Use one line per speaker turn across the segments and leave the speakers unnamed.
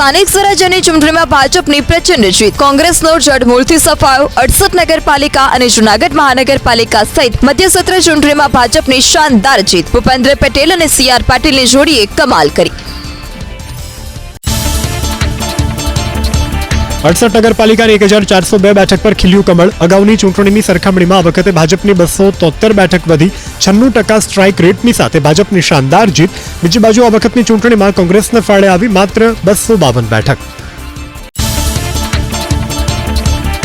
સ્થાનિક સ્વરાજ્યની ચૂંટણીમાં ભાજપની પ્રચંડ જીત. કોંગ્રેસનો જડમૂળથી સફાયો. 68 નગરપાલિકા અને જૂનાગઢ મહાનગરપાલિકા સહિત મધ્યસત્ર ચૂંટણીમાં ભાજપની શાનદાર જીત. ભૂપેન્દ્ર પટેલ અને CR પાટીલની જોડીએ કમાલ કરી.
68 નગરપાલિકાની 1402 બેઠક પર ખીલ્યું કમળ. અગાઉની ચૂંટણીની સરખામણીમાં આ વખતે ભાજપની 273 બેઠક વધી. 96% સ્ટ્રાઇક રેટની સાથે ભાજપની શાનદાર જીત. બીજી બાજુ આ વખતની ચૂંટણીમાં કોંગ્રેસને ફાળે આવી માત્ર 252 બેઠક.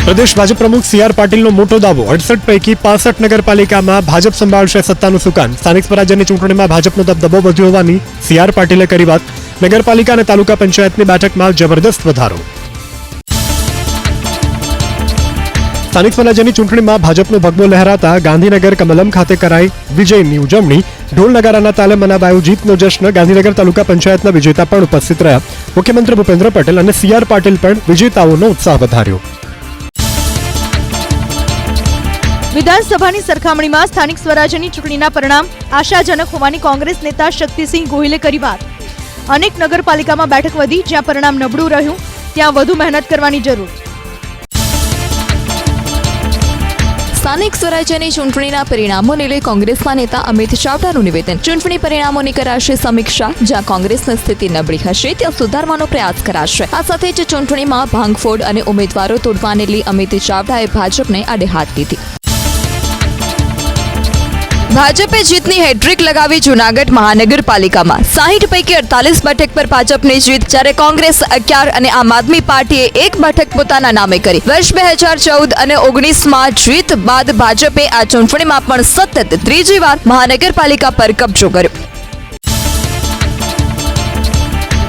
પ્રદેશ ભાજપ પ્રમુખ CR પાટીલનો મોટો દાવો. 68 પૈકી 65 નગરપાલિકામાં ભાજપ સંભાળશે સત્તાનું સુકાન. સ્થાનિક સ્વરાજ્યની ચૂંટણીમાં ભાજપનો દબદબો વધ્યો હોવાની CR પાટીલે કરી વાત. નગરપાલિકા અને તાલુકા પંચાયતની બેઠકમાં જબરદસ્ત વધારો. સ્થાનિક સ્વરાજ્યની ચૂંટણીમાં ભાજપનો ભગવો લહેરાતા ગાંધીનગર કમલમ ખાતે કરાઈ વિજયની ઉજવણી. ઢોલ નગારાના તાલે મનાવાયો જીતનો જશ્ન. ગાંધીનગર તાલુકા પંચાયતના વિજેતા પણ ઉપસ્થિત રહ્યા. મુખ્યમંત્રી ભૂપેન્દ્ર પટેલ અને CR પાટીલ પણ વિજેતાઓનો ઉત્સાહ વધાર્યો.
વિધાનસભાની સરખામણીમાં સ્થાનિક સ્વરાજ્યની ચૂંટણીના પરિણામ આશાજનક હોવાની કોંગ્રેસ નેતા શક્તિસિંહ ગોહિલે કરી વાત. અનેક નગરપાલિકામાં બેઠક વધી. જ્યાં પરિણામ નબળું રહ્યું ત્યાં વધુ મહેનત કરવાની જરૂર.
સ્થાનિક સ્વરાજ્યની ચૂંટણીના પરિણામોને લઈ કોંગ્રેસના નેતા અમિત ચાવડાનું નિવેદન. ચૂંટણી પરિણામોની કરાશે સમીક્ષા. જ્યાં કોંગ્રેસની સ્થિતિ નબળી હશે ત્યાં સુધારવાનો પ્રયાસ કરાશે. આ સાથે જ ચૂંટણીમાં ભાંગફોડ અને ઉમેદવારો તોડવાને લઈ અમિત ચાવડાએ ભાજપને આડે હાથ લીધી. ભાજપે જીતની હેટ્રિક લગાવી. જૂનાગઢ મહાનગરપાલિકામાં 60 પૈકી 48 બેઠક પર ભાજપની જીત. જ્યારે કોંગ્રેસ 11 અને આમ આદમી પાર્ટીએ 1 બેઠક પોતાના નામે કરી. વર્ષ 2014 અને 19માં જીત બાદ ભાજપે આ ચૂંટણીમાં પણ સતત ત્રીજી વાર મહાનગરપાલિકા પર કબજો કર્યો.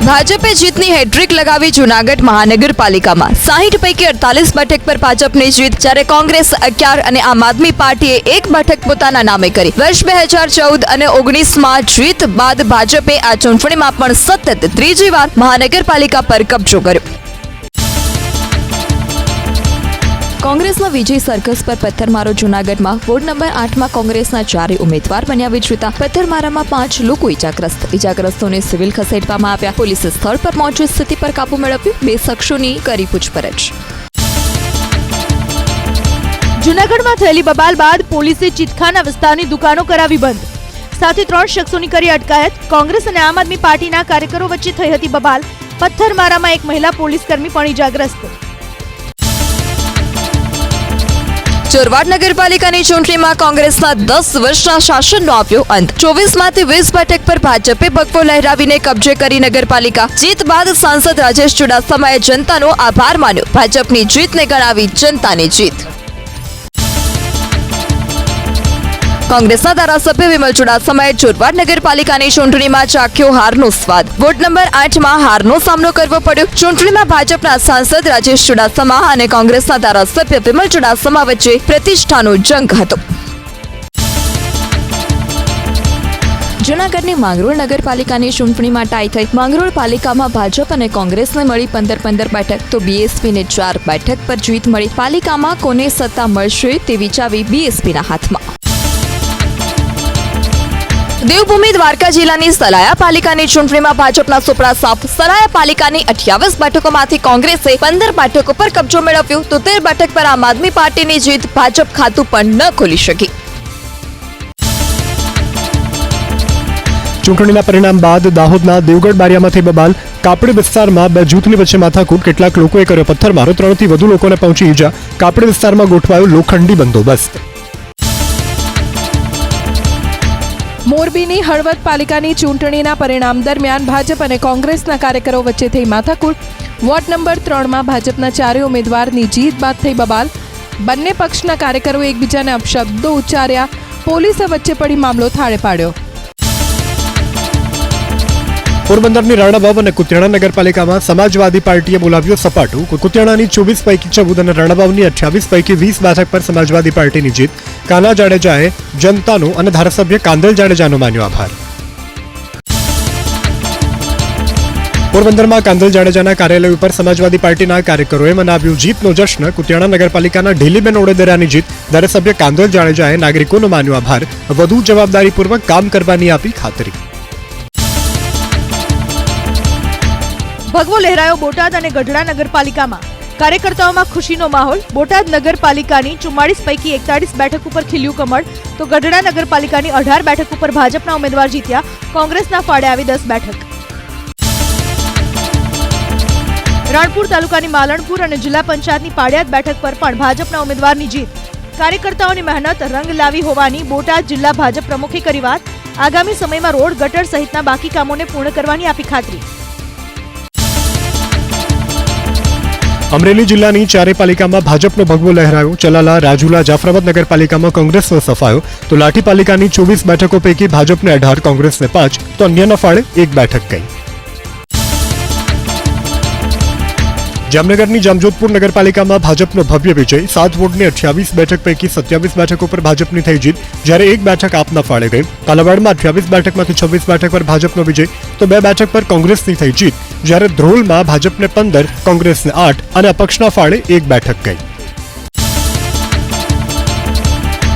ભાજપે જીતની હેટ્રિક લગાવી. જૂનાગઢ મહાનગરપાલિકામાં 60 પૈકી 48 બેઠક પર ભાજપની જીત. જ્યારે કોંગ્રેસ 11 અને આમ આદમી પાર્ટીએ 1 બેઠક પોતાના નામે કરી. વર્ષ 2014 અને 19માં જીત બાદ ભાજપે આ ચૂંટણીમાં પણ સતત ત્રીજી વાર મહાનગરપાલિકા પર કબજો કર્યો. કોંગ્રેસના વિજય સર્કસ પર પથ્થરમારો. જૂનાગઢમાં વોર્ડ નંબર 8માં કોંગ્રેસના 4 ઉમેદવાર બન્યા વિજેતા. પથ્થરમારામાં 5 લોકો ઇજાગ્રસ્તોને સિવિલ ખસેડવામાં આવ્યા. પોલીસે સ્થળ પર પહોંચી સ્થિતિ પર કાબુ મેળવ્યો. 2 શખ્સોની કરી પૂછપરછ.
જૂનાગઢમાં થયેલી બબાલ બાદ પોલીસે ચિતખાના વિસ્તારની દુકાનો કરાવી બંધ. સાથે 3 શખ્સોની કરી અટકાયત. કોંગ્રેસ અને આમ આદમી પાર્ટીના કાર્યકરો વચ્ચે થઈ હતી બબાલ. પથ્થરમારામાં એક મહિલા પોલીસકર્મી પણ ઇજાગ્રસ્ત.
ચોરવાડ નગરપાલિકાની ચૂંટણીમાં કોંગ્રેસના 10 વર્ષના શાસનનો આવ્યો અંત. 24માંથી 20 બેઠક પર ભાજપે ભગવો લહેરાવીને કબજે કરી નગરપાલિકા. જીત બાદ સાંસદ રાજેશ ચુડાસમાએ જનતાનો આભાર માન્યો. ભાજપની જીતને ગણાવી જનતાની જીત. કોંગ્રેસના ધારાસભ્ય વિમલ ચુડાસમાએ ચોરવાડ નગરપાલિકાની ચૂંટણીમાં ચાખ્યો હારનો સ્વાદ. વોર્ડ નંબર 8માં હારનો સામનો કરવો પડ્યો. ચૂંટણીમાં ભાજપના સાંસદ રાજેશ ચુડાસમા અને કોંગ્રેસના ધારાસભ્ય વિમલ ચુડાસમા વચ્ચે પ્રતિષ્ઠાનો જંગ હતો. જૂનાગઢની માંગરોળ નગરપાલિકાની ચૂંટણીમાં ટાઈ થઈ. માંગરોળ પાલિકામાં ભાજપ અને કોંગ્રેસને મળી 15 બેઠક તો BSPને 4 બેઠક પર જીત મળી. પાલિકામાં કોને સત્તા મળશે તેવી ચાવી BSPના હાથમાં. દેવભૂમિ દ્વારકા જિલ્લાની સલાયા પાલિકાની ચૂંટણીમાં ભાજપના સુપડા સાફ. સલાયા પાલિકાની 28 બેઠકોમાંથી કોંગ્રેસે 15 બેઠકો પર કબજો મેળવ્યો. 73 બેઠક પર આમ આદમી પાર્ટીની જીત. ભાજપ ખાતું પણ ન ખોલી શકી.
ચૂંટણીના પરિણામ બાદ દાહોદના દેવગઢ બારિયામાંથી બબાલ. કાપડી વિસ્તારમાં 2 જૂથની વચ્ચે માથાકૂટ. કેટલાક લોકોએ કર્યો પથ્થરમારો. 3થી વધુ લોકોને પહોંચી ઈજા. કાપડી વિસ્તારમાં ગોઠવાયો લોખંડી બંદોબસ્ત.
મોરબીની હળવદ પાલિકાની ચૂંટણીના પરિણામ દરમિયાન ભાજપ અને કોંગ્રેસના કાર્યકરો વચ્ચે થઈ માથાકૂટ. વોર્ડ નંબર 3માં ભાજપના 4 ઉમેદવારની જીત બાદ થઈ બબાલ. બંને પક્ષના કાર્યકરોએ એકબીજાને અપશબ્દો ઉચ્ચાર્યા. પોલીસે વચ્ચે પડી મામલો થાળે પાડ્યો.
પોરબંદરની રાણાવાવ અને કુતિયાણા નગરપાલિકામાં સમાજવાદી પાર્ટીએ બોલાવ્યો સપાટું. કુતિયાણાની 24 પૈકી 14 અને રાણાવાવની 28 પૈકી 20 બેઠક પર સમાજવાદી પાર્ટીની જીત. કાના જાડેજાએ જનતાનો અને ધારાસભ્ય કાંદલ જાડેજાનો માન્યો આભાર. પોરબંદરમાં કાંદલ જાડેજાના કાર્યાલય ઉપર સમાજવાદી પાર્ટીના કાર્યકરોએ મનાવ્યું જીતનો જશ્ન. કુતિયાણા નગરપાલિકાના ઢીલીબેન ઓડેદરાની જીત. ધારાસભ્ય કાંદલ જાડેજાએ નાગરિકોનો માન્યો આભાર. વધુ જવાબદારીપૂર્વક કામ કરવાની આપી ખાતરી.
ભગવો લહેરાયો બોટાદ અને ગઢડા નગરપાલિકામાં. કાર્યકર્તાઓમાં ખુશીનો માહોલ. બોટાદ નગરપાલિકાની 44 પૈકી 41 બેઠક ઉપર ખીલ્યું કમળ, તો ગઢડા નગરપાલિકાની 18 બેઠક ઉપર ભાજપના ઉમેદવાર જીત્યા. કોંગ્રેસના ફાળે આવી 10 બેઠક. રાણપુર તાલુકાની માલણપુર અને જિલ્લા પંચાયતની પાડિયાદ બેઠક પર પણ ભાજપના ઉમેદવારની જીત. કાર્યકર્તાઓની મહેનત રંગ લાવી હોવાની બોટાદ જિલ્લા ભાજપ પ્રમુખે કરી વાત. આગામી સમયમાં રોડ, ગટર સહિતના બાકી કામોને પૂર્ણ કરવાની આપી ખાતરી.
અમરેલી જિલ્લાની ચારેય પાલિકામાં ભાજપનો ભગવો લહેરાયો. ચલાલા, રાજુલા, જાફરાબાદ નગરપાલિકામાં કોંગ્રેસનો સફાયો, તો લાઠી પાલિકાની 24 બેઠકો પૈકી ભાજપને 18, કોંગ્રેસને 5, તો અન્યના ફાળે 1 બેઠક ગઈ. જામનગરની જામજોધપુર નગરપાલિકામાં ભાજપનો ભવ્ય વિજય. 7 વોર્ડની 28 બેઠક પૈકી 27 બેઠકો પર ભાજપની થઈ જીત, જ્યારે 1 બેઠક આપના ફાળે ગઈ. કાલાવાડમાં 28 બેઠકમાંથી 26 બેઠક પર ભાજપનો વિજય, તો 2 બેઠક પર કોંગ્રેસની થઈ જીત, જ્યારે ધ્રોલમાં ભાજપને 15, કોંગ્રેસને 8 અને અપક્ષના ફાળે 1 બેઠક ગઈ.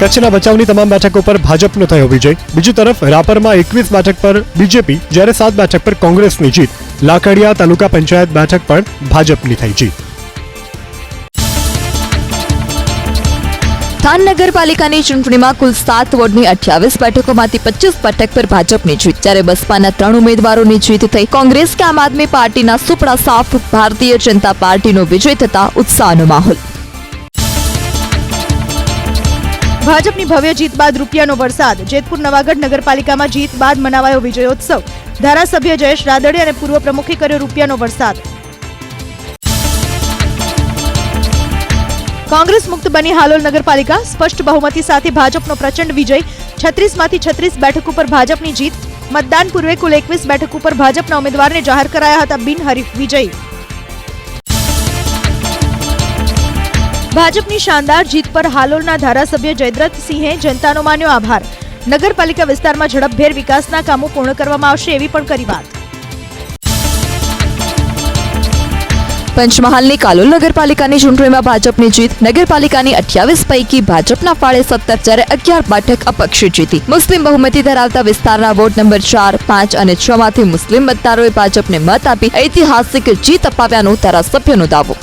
કચ્છના બચાવની તમામ બેઠકો પર ભાજપનો થયો વિજય. બીજી તરફ રાપરમાં 21 બેઠક પર બીજેપી, જ્યારે 7 બેઠક પર કોંગ્રેસની જીત. લાકડિયા તાલુકા પંચાયત બેઠક પણ ભાજપની થઈ જીત.
થાન નગરપાલિકાની ચૂંટણીમાં કુલ 7 વોર્ડની 28 બેઠકોમાંથી 25 બેઠક પર ભાજપની જીત, જ્યારે બસપાના 3 ઉમેદવારોની જીત થઈ. કોંગ્રેસ કે આમ આદમી પાર્ટીના સુપડા સાફ, ભારતીય જનતા પાર્ટીનો વિજય થતા ઉત્સાહનો માહોલ.
ભાજપની ભવ્ય જીત બાદ રૂપિયાનો વરસાદ. જેતપુર નવાગઢ નગરપાલિકામાં જીત બાદ મનાવાયો વિજયોત્સવ. ધારાસભ્ય જયેશ રાદડિયા અને પૂર્વ પ્રમુખે કર્યો રૂપિયાનો વરસાદ. કોંગ્રેસ મુક્ત બની હાલોલ નગરપાલિકા. સ્પષ્ટ બહુમતી સાથે ભાજપનો પ્રચંડ વિજય. 36માંથી 36 બેઠક ઉપર ભાજપની જીત. મતદાન પૂર્વે કુલ 21 બેઠક ઉપર ભાજપના ઉમેદવારને જાહેર કરાયા હતા બિનહરીફ વિજય. ભાજપની શાનદાર જીત પર હાલોલના ધારાસભ્ય જયદ્રથસિંહે જનતાનો માન્યો આભાર. નગરપાલિકા વિસ્તારમાં ઝડપભેર વિકાસના કામો પૂર્ણ કરવામાં આવશે એવી પણ કરી વાત.
પંચમહાલની કાલોલ નગરપાલિકાની ચૂંટણીમાં ભાજપની જીત. નગરપાલિકાની 28 પૈકી ભાજપના ફાળે 17, જ્યારે 11 બેઠક અપક્ષે જીતી. મુસ્લિમ બહુમતી ધરાવતા વિસ્તારના વોર્ડ નંબર 4, 5 અને 6 માંથી મુસ્લિમ મતદારોએ ભાજપને મત આપી ઐતિહાસિક જીત અપાવ્યાનો ધારાસભ્યનો દાવો.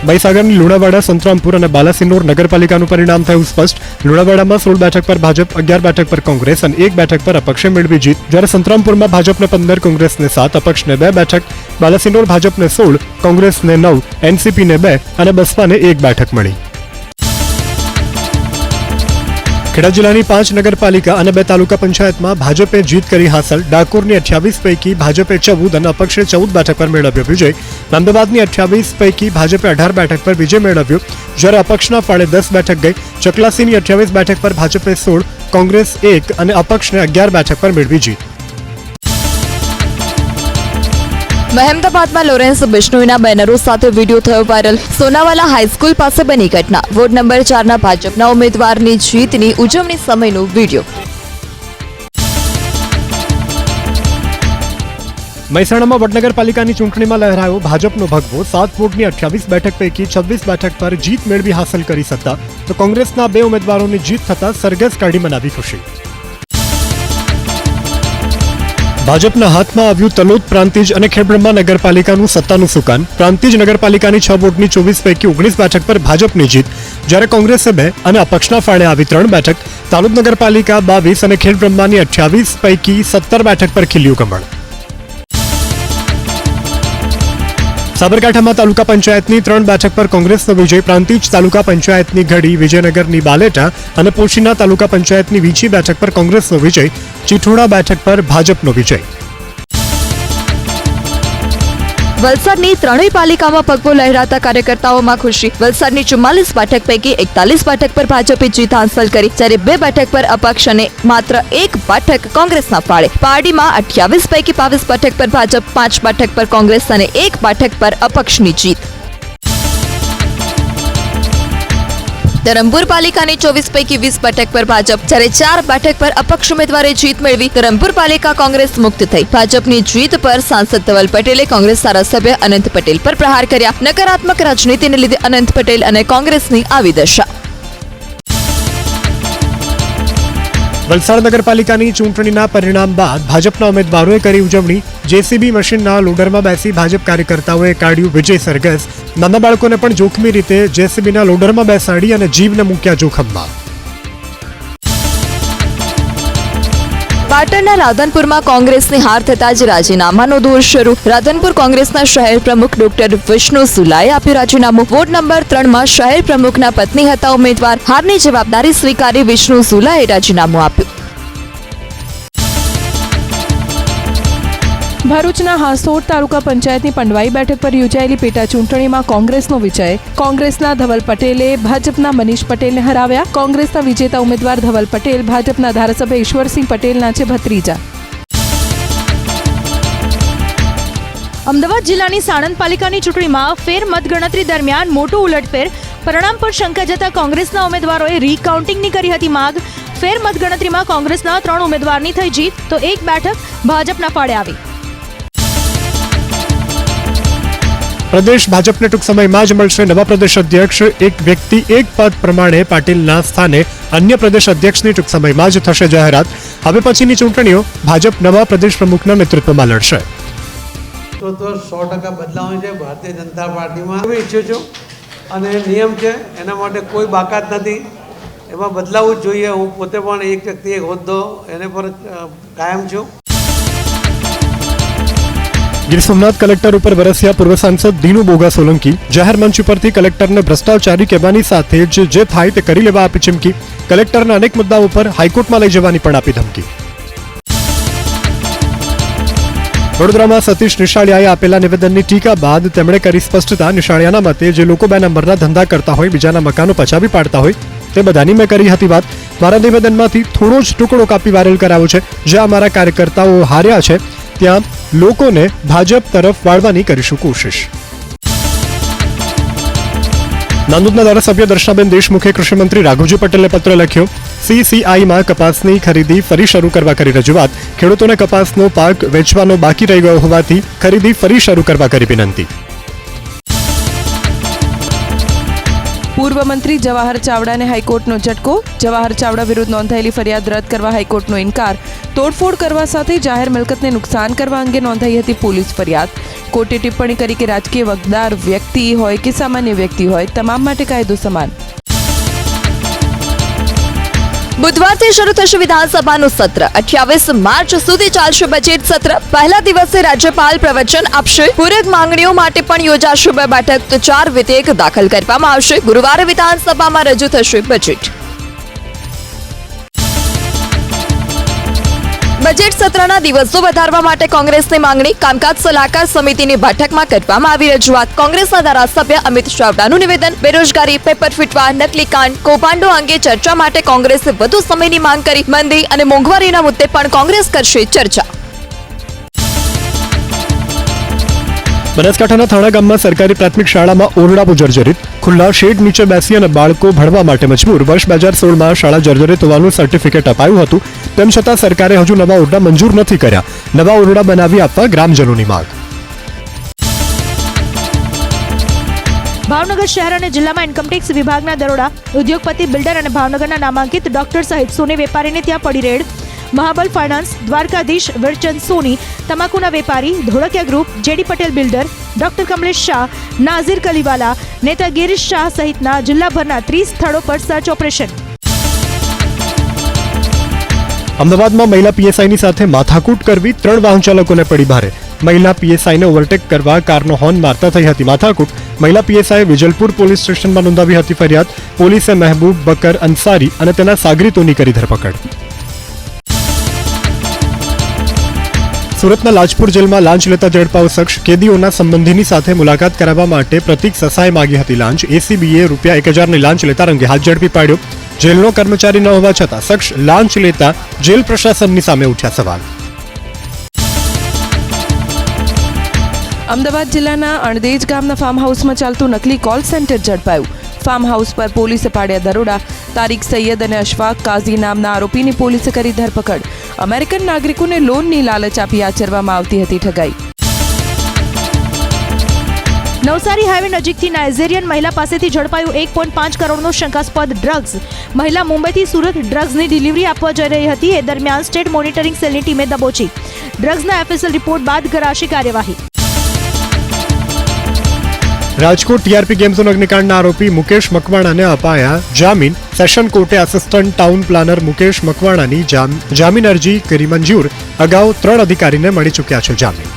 મહીસાગરની લુણાવાડા, સંતરામપુર અને બાલાસિનોર નગરપાલિકાનું પરિણામ થયું સ્પષ્ટ. લુણાવાડામાં 16 બેઠક પર ભાજપ, 11 બેઠક પર કોંગ્રેસ અને 1 બેઠક પર અપક્ષે મેળવી જીત, જ્યારે સંતરામપુરમાં ભાજપને 15, કોંગ્રેસને 7, અપક્ષને 2 બેઠક, બાલાસિનોર ભાજપને 16, કોંગ્રેસને 9, એનસીપીને 2 અને બસપાને 1 બેઠક મળી. ખેડા જિલ્લાની 5 નગરપાલિકા અને 2 તાલુકા પંચાયતમાં ભાજપે જીત કરી હાંસલ. ડાકોરની 28 પૈકી ભાજપે 14 અને અપક્ષે 14 બેઠક પર મેળવ્યો વિજય. અમદાવાદની 28 પૈકી ભાજપે 18 બેઠક પર વિજય મેળવ્યો, જ્યારે અપક્ષના ફાળે 10 બેઠક ગઈ. ચકલાસીની 28 બેઠક પર ભાજપે 16, કોંગ્રેસ 1 અને અપક્ષને 11 બેઠક પર મેળવી જીત.
મહેમદાબાદમાં લોરેન્સ બિશ્નોઈના બેનરો સાથે વિડીયો થયો વાયરલ. સોનાવાલા હાઈસ્કૂલ પાસે બની ઘટના. વોર્ડ નંબર 4ના ભાજપના ઉમેદવારની જીતની ઉજવણી સમયનો વિડીયો.
મહેસાણામાં વડનગરપાલિકાની ચૂંટણીમાં લહેરાયો ભાજપનો ભગવો. 7 વોર્ડની 28 બેઠક પૈકી 26 બેઠક પર જીત મેળવી હાંસલ કરી સત્તા, તો કોંગ્રેસના 2 ઉમેદવારોની જીત થતા સરઘસ કાઢી મનાવી ખુશી. ભાજપના હાથમાં આવ્યું તલોદ, પ્રાંતિજ અને ખેડબ્રહ્મા નગરપાલિકાનું સત્તાનું સુકાન. પ્રાંતિજ નગરપાલિકાની 6 વોર્ડની 24 પૈકી 19 બેઠક પર ભાજપની જીત, જ્યારે કોંગ્રેસે 2 અને અપક્ષના ફાળે આવી 3 બેઠક. તાલુદ નગરપાલિકા 22 અને ખેડબ્રહ્માની 28 પૈકી 17 બેઠક પર ખીલ્યું કમળ. સાબરકાંઠામાં તાલુકા પંચાયતની 3 બેઠક પર કોંગ્રેસનો વિજય. પ્રાંતિજ તાલુકા પંચાયતની ઘડી, વિજયનગરની બાલેટા અને પોશીના તાલુકા પંચાયતની વીંછી બેઠક પર કોંગ્રેસનો વિજય. ચીઠોડા બેઠક પર ભાજપનો વિજય.
વલસાડની 3 પાલિકામાં ભગવો લહેરાતા કાર્યકર્તાઓમાં ખુશી. વલસાડની 44 બેઠક પૈકી 41 બેઠક પર ભાજપે જીત હાંસલ કરી, જ્યારે 2 બેઠક પર અપક્ષ અને માત્ર 1 બેઠક કોંગ્રેસના ફાળે. પારડીમાં 28 પૈકી 22 બેઠક પર ભાજપ, 5 બેઠક પર કોંગ્રેસ અને 1 બેઠક પર અપક્ષની જીત. ધરમપુર પાલિકાની 24 પૈકી 20 બેઠક પર ભાજપ, જ્યારે 4 બેઠક પર અપક્ષ ઉમેદવારે જીત મેળવી. ધરમપુર પાલિકા કોંગ્રેસ મુક્ત થઈ. ભાજપની જીત પર સાંસદ ધવલ પટેલે કોંગ્રેસ ધારાસભ્ય અનંત પટેલ પર પ્રહાર કર્યા. નકારાત્મક રાજનીતિને લીધે અનંત પટેલ અને કોંગ્રેસની આવી દશા.
વલસાડ નગરપાલિકાની ચૂંટણીના પરિણામ બાદ ભાજપના ઉમેદવારોએ કરી ઉજવણી. જેસીબી મશીનના લોડરમાં બેસી ભાજપ કાર્યકર્તાઓએ કાઢ્યું વિજય સરઘસ. નાના બાળકોને પણ જોખમી રીતે જેસીબીના લોડરમાં બેસાડી અને જીવને મૂક્યા જોખમમાં.
પાટણના રાધનપુરમાં કોંગ્રેસની હાર થતા જ રાજીનામાનો દોર શરૂ. રાધનપુર કોંગ્રેસના શહેર પ્રમુખ ડોક્ટર વિષ્ણુ સુલાએ આપ્યું રાજીનામું. વોર્ડ નંબર 3માં શહેર પ્રમુખના પત્ની હતા ઉમેદવાર. હારની જવાબદારી સ્વીકારી વિષ્ણુ સુલાએ રાજીનામું આપ્યું.
ભરૂચના હાસોડ તાલુકા પંચાયતની પંડવાઈ બેઠક પર યોજાયેલી પેટા ચૂંટણીમાં કોંગ્રેસનો વિજય. કોંગ્રેસના ધવલ પટેલે ભાજપના મનીષ પટેલને હરાવ્યા. કોંગ્રેસના વિજેતા ઉમેદવાર ધવલ પટેલ ભાજપના ધારાસભ્ય ઈશ્વરસિંહ પટેલના છે ભત્રીજા.
અમદાવાદ જિલ્લાની સાણંદ પાલિકાની ચૂંટણીમાં ફેર મતગણતરી દરમિયાન મોટું ઉલટફેર. પરિણામ પર શંકા જતા કોંગ્રેસના ઉમેદવારોએ રીકાઉન્ટિંગની કરી હતી માંગ. ફેર મતગણતરીમાં કોંગ્રેસના 3 ઉમેદવારની થઈ જીત તો 1 બેઠક ભાજપના ફાળે આવી.
પ્રદેશ ભાજપને ટૂંક સમયમાં જ મળશે નવા પ્રદેશ અધ્યક્ષ. એક વ્યક્તિ એક પદ પ્રમાણે પાટીલના સ્થાને અન્ય પ્રદેશ અધ્યક્ષની ટૂંક સમયમાં જ થશે જાહેરાત. હવે પછીની ચૂંટણીઓ ભાજપ નવા પ્રદેશ પ્રમુખના નેતૃત્વમાં લડશે.
તો 100% બદલાવ છે ભારતીય જનતા પાર્ટીમાં. હું ઈચ્છું છું અને નિયમ છે એના માટે કોઈ બાકાત નથી, એમાં બદલાવું જ જોઈએ. હું પોતે પણ એક વ્યક્તિ એક હોદ્દો એને પર કાયમ છું.
ગીર સોમનાથ કલેક્ટર ઉપર વરસ્યા પૂર્વ સાંસદ દીનુ બોગા સોલંકી. જાહેર મંચ ઉપરથી કલેક્ટરને ભ્રષ્ટાચારી કહેવાની સાથે જ જે થાય તે કરી લેવા આપી ચીમકી. કલેક્ટરના અનેક મુદ્દાઓ પર હાઈકોર્ટમાં લઈ જવાની પણ આપી ધમકી. વડોદરામાં સતીશ નિશાળિયાએ આપેલા નિવેદનની ટીકા બાદ તેમણે કરી સ્પષ્ટતા. નિશાળિયાના મતે જે લોકો 2 નંબરના ધંધા કરતા હોય, બીજાના મકાનો પચાવી પાડતા હોય તે બધાની મેં કરી હતી વાત. મારા નિવેદનમાંથી થોડો જ ટુકડો કાપી વાયરલ કરાવ્યો છે. જ્યાં અમારા કાર્યકર્તાઓ હાર્યા છે ત્યાં લોકોને ભાજપ તરફ વાળવાની કરીશું કોશિશ. નાંદોદના ધારાસભ્ય દર્શનાબેન દેશમુખે કૃષિમંત્રી રાઘવજી પટેલને પત્ર લખ્યો. CCIમાં કપાસની ખરીદી ફરી શરૂ કરવા કરી રજૂઆત. ખેડૂતોને કપાસનો પાક વેચવાનો બાકી રહી ગયો હોવાથી ખરીદી ફરી શરૂ કરવા કરી વિનંતી.
પૂર્વ મંત્રી જવાહર ચાવડાને હાઈકોર્ટનો ઝટકો. જવાહર ચાવડા વિરુદ્ધ નોંધાયેલી ફરિયાદ રદ કરવા હાઈકોર્ટનો ઇનકાર. તોડફોડ કરવા સાથે જાહેર મિલકતને નુકસાન કરવા અંગે નોંધાઈ હતી પોલીસ ફરિયાદ. કોર્ટે ટિપ્પણી કરી કે રાજકીય વગદાર વ્યક્તિ હોય કે સામાન્ય વ્યક્તિ હોય, તમામ માટે કાયદો સમાન.
બુધવારથી શરૂ થશે વિધાનસભાનું સત્ર. 28 માર્ચ સુધી ચાલશે બજેટ સત્ર. પહેલા દિવસે રાજ્યપાલ પ્રવચન આપશે. પૂરક માંગણીઓ માટે પણ યોજાશે 2 બેઠક તો 4 વિધેયક દાખલ કરવામાં આવશે. ગુરુવારે વિધાનસભામાં રજૂ થશે બજેટ. બજેટ સત્રના દિવસો વધારવા માટે કોંગ્રેસની માંગણી. કામકાજ સલાહકાર સમિતિની બેઠકમાં કરવામાં આવી રજૂઆત. કોંગ્રેસના ધારાસભ્ય અમિત ચાવડાનું નિવેદન. બેરોજગારી, પેપર ફૂટવા, નકલી કાંડ, કૌભાંડો અંગે ચર્ચા માટે કોંગ્રેસે વધુ સમયની માંગ કરી. મંદી અને મોંઘવારીના મુદ્દે પણ કોંગ્રેસ કરશે ચર્ચા.
બનાસકાંઠાના થાણા ગામમાં સરકારી પ્રાથમિક શાળામાં ઓરડાઓ જર્જરિત. ખુલ્લા શેડ નીચે બેસી અને બાળકો ભણવા માટે મજબૂર. વર્ષ 2016માં શાળા જર્જરિત હોવાનું સર્ટિફિકેટ અપાયું હતું. તેમ છતાં સરકારે હજુ નવા ઓરડા મંજૂર નથી કર્યા. નવા ઓરડા બનાવી આપવા ગ્રામજનોની માંગ.
ભાવનગર શહેર અને જિલ્લામાં ઇન્કમટેક્સ વિભાગના દરોડા. ઉદ્યોગપતિ, બિલ્ડર અને ભાવનગરના નામાંકિત ડોક્ટર સહિત સોની વેપારીને ત્યાં પડી રેડ. મહાબલ ફાઇનાન્સ, દ્વારકાધીશ, વિરચંદ સોની, તમાકુના વેપારી, Dholakiya group, JD Patel builder, doctor Kamlesh Shah, Nazir Kaliwala, નેતા ગિરીશ શાહ સહિતના જિલ્લાભરના 30 સ્થળો પર સર્ચ ઓપરેશન.
અમદાવાદમાં મહિલા પીએસઆઈની સાથે માથાકૂટ કરવી. 3 વાહન ચાલકોને પડી ભારે. મહિલા પીએસઆઈને ઓવરટેક કરવા કારનો હોર્ન મારતા થઈ હતી માથાકૂટ. મહિલા પીએસઆઈએ વિજલપુર પોલીસ સ્ટેશનમાં નોંધાવી હતી ફરિયાદ. પોલીસે મહેબૂબ બકર અંસારી અને તેના સાગરીતોની કરી ધરપકડ. સુરતના લાજપુર જેલમાં લાંચ લેતા ઝડપાયો શખ્સ. કેદીઓના સંબંધીની સાથે મુલાકાત કરાવવા માટે પ્રતિક સસાએ માગી હતી લાંચ. એસીબીએ ₹1000ની લાંચ લેતા રંગે હાથ ઝડપી પાડ્યો. જેલનો કર્મચારી ન હોવા છતાં શખ્સ લાંચ લેતા જેલ પ્રશાસનની સામે ઉઠ્યા સવાલ.
અમદાવાદ જિલ્લાના અણદેજ ગામના ફાર્મ હાઉસમાં ચાલતું નકલી કોલ સેન્ટર ઝડપાયું. ફાર્મ હાઉસ પર પોલીસે પાડ્યા દરોડા. તારીક સૈયદ અને અશફાક કાઝી નામના આરોપીની પોલીસે કરી ધરપકડ. અમેરિકન નાગરિકોને લોનની લાલચ આપી આચરવામાં આવતી હતી ઠગાઈ.
નવસારી હાઈવે નજીકથી નાઇઝેરિયન મહિલા પાસેથી ઝડપાયું 1.5 કરોડનું શંકાસ્પદ ડ્રગ્સ. મહિલા મુંબઈથી સુરત ડ્રગ્સની ડિલિવરી આપવા જઈ રહી હતી. એ દરમિયાન સ્ટેટ મોનિટરિંગ સેલની ટીમે દબોચી. ડ્રગ્સના FSL રિપોર્ટ બાદ કરાશે કાર્યવાહી.
રાજકોટ ટીઆરપી ગેમ ઝોન અગ્નિકાંડના આરોપી મુકેશ મકવાણાને અપાયા જામીન. સેશન કોર્ટે આસિસ્ટન્ટ ટાઉન પ્લાનર મુકેશ મકવાણાની જામીન અરજી કરી મંજૂર. અગાઉ 3 અધિકારીને મળી ચૂક્યા છે જામીન.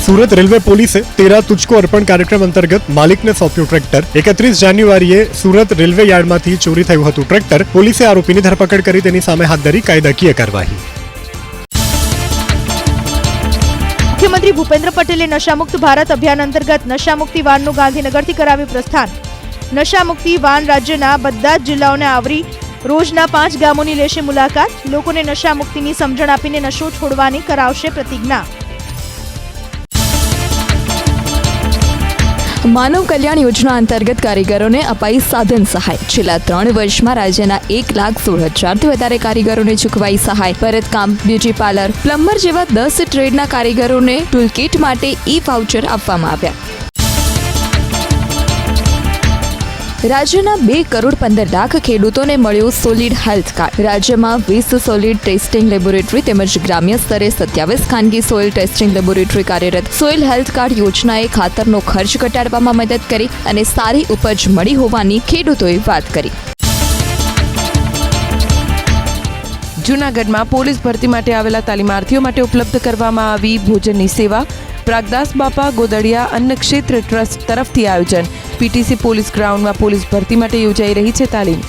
સુરત રેલવે પોલીસે 13 તુજકો અર્પણ કાર્યક્રમ અંતર્ગત માલિકને સોંપ્યું ટ્રેક્ટર. 31 જાન્યુઆરીએ સુરત રેલવે યાર્ડમાંથી ચોરી થયું હતું ટ્રેક્ટર. પોલીસે આરોપીની ધરપકડ કરી તેની સામે હાથ ધરી કાયદાકીય કાર્યવાહી.
મુખ્યમંત્રી ભૂપેન્દ્ર પટેલે નશામુક્ત ભારત અભિયાન અંતર્ગત નશામુક્તિ વાનનું ગાંધીનગરથી કરાવ્યું પ્રસ્થાન. નશામુક્તિ વાન રાજ્યના બધા જ જિલ્લાઓને આવરી રોજના 5 ગામોની લેશે મુલાકાત. લોકોને નશામુક્તિની સમજણ આપીને નશો છોડવાની કરાવશે પ્રતિજ્ઞા.
માનવ કલ્યાણ યોજના અંતર્ગત કારીગરોને અપાઈ સાધન સહાય. છેલ્લા 3 વર્ષમાં રાજ્યના 1,16,000થી વધારે કારીગરોને ચૂકવાઈ સહાય. ભરતકામ, બ્યુટી પાર્લર, પ્લમ્બર જેવા 10 ટ્રેડના કારીગરોને ટૂલકીટ માટે વાઉચર આપવામાં આવ્યા. રાજ્યના 2,15,00,000 ખેડૂતોને મળ્યું સોલિડ હેલ્થ કાર્ડ. રાજ્યમાં 20 સોલિડ ટેસ્ટિંગ લેબોરેટરી તેમજ ગ્રામ્ય સ્તરે 27 ખાનગી સોઇલ ટેસ્ટિંગ લેબોરેટરી કાર્યરત. સોઇલ હેલ્થ કાર્ડ યોજનાએ ખાતરનો ખર્ચ ઘટાડવામાં મદદ કરી અને સારી ઉપજ મળી હોવાની ખેડૂતોએ વાત કરી.
જૂનાગઢમાં પોલીસ ભરતી માટે આવેલા તાલીમાર્થીઓ માટે ઉપલબ્ધ કરવામાં આવી ભોજનની સેવા. પ્રાગદાસ બાપા ગોદડિયા અન્ન ક્ષેત્ર ટ્રસ્ટ તરફથી આયોજન. પીટીસી પોલીસ ગ્રાઉન્ડમાં પોલીસ ભરતી માટે યોજાઈ રહી છે તાલીમ.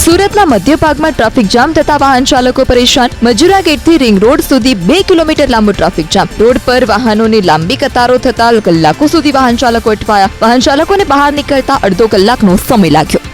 સુરતના મધ્ય ભાગમાં ટ્રાફિક જામ થતા વાહન ચાલકો પરેશાન. મજુરા ગેટથી રિંગ રોડ સુધી 2 કિલોમીટર લાંબો ટ્રાફિક જામ. રોડ પર વાહનોની લાંબી કતારો થતા કલાકો સુધી વાહન ચાલકો અટવાયા. વાહન ચાલકોને બહાર નીકળતા અડધો કલાકનો સમય લાગ્યો.